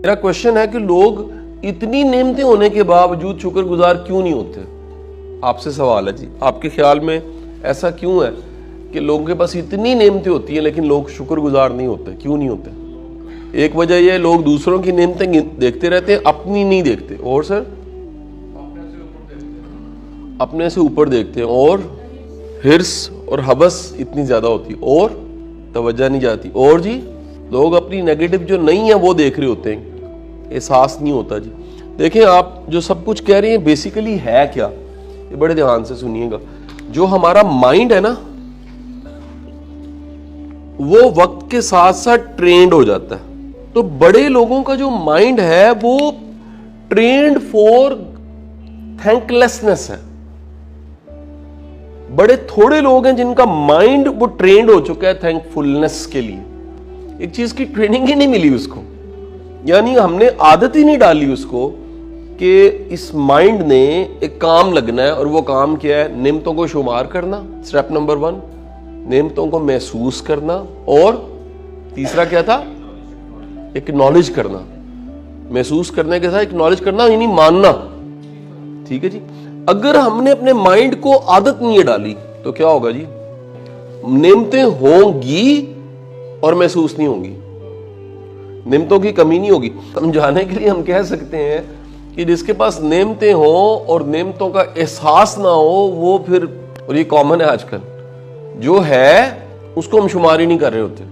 میرا کوشچن ہے کہ لوگ اتنی نعمتیں ہونے کے باوجود شکر گزار کیوں نہیں ہوتے؟ آپ سے سوال ہے جی، آپ کے خیال میں ایسا کیوں ہے کہ لوگوں کے پاس اتنی نعمتیں ہوتی ہیں لیکن لوگ شکر گزار نہیں ہوتے؟ کیوں نہیں ہوتے؟ ایک وجہ یہ ہے لوگ دوسروں کی نعمتیں دیکھتے رہتے ہیں، اپنی نہیں دیکھتے، اور سر اپنے سے اوپر دیکھتے ہیں، اور حرص اور حبس اتنی زیادہ ہوتی ہے اور توجہ نہیں جاتی، اور جی لوگ اپنی نیگیٹو جو نہیں ہے وہ دیکھ رہے ہوتے ہیں، احساس نہیں ہوتا جی۔ دیکھیں آپ جو سب کچھ کہہ رہے ہیں بیسیکلی ہے کیا، یہ بڑے دھیان سے سنیے گا۔ جو ہمارا مائنڈ ہے نا وہ وقت کے ساتھ ساتھ ٹرینڈ ہو جاتا ہے، تو بڑے لوگوں کا جو مائنڈ ہے وہ ٹرینڈ فور تھینک لیسنس ہے۔ بڑے تھوڑے لوگ ہیں جن کا مائنڈ وہ ٹرینڈ ہو چکا ہے تھینک فلنس کے لیے، ایک چیز کی ٹریننگ ہی نہیں ملی اس کو، یعنی ہم نے عادت ہی نہیں ڈالی اس کو کہ اس مائنڈ نے ایک کام لگنا ہے، اور وہ کام کیا ہے؟ نعمتوں کو شمار کرنا، سٹیپ نمبر 1، نعمتوں کو محسوس کرنا، اور تیسرا کیا تھا؟ اکنالج کرنا، محسوس کرنے کے ساتھ اکنالج کرنا یعنی ماننا، ٹھیک ہے جی۔ اگر ہم نے اپنے مائنڈ کو عادت نہیں ڈالی تو کیا ہوگا جی؟ نعمتیں ہوں گی اور محسوس نہیں ہوں گی، نعمتوں کی کمی نہیں ہوگی۔ سمجھانے کے لیے ہم کہہ سکتے ہیں کہ جس کے پاس نعمتیں ہوں اور نعمتوں کا احساس نہ ہو وہ پھر، اور یہ کامن ہے آج کل، جو ہے اس کو ہم شمار ہی نہیں کر رہے ہوتے۔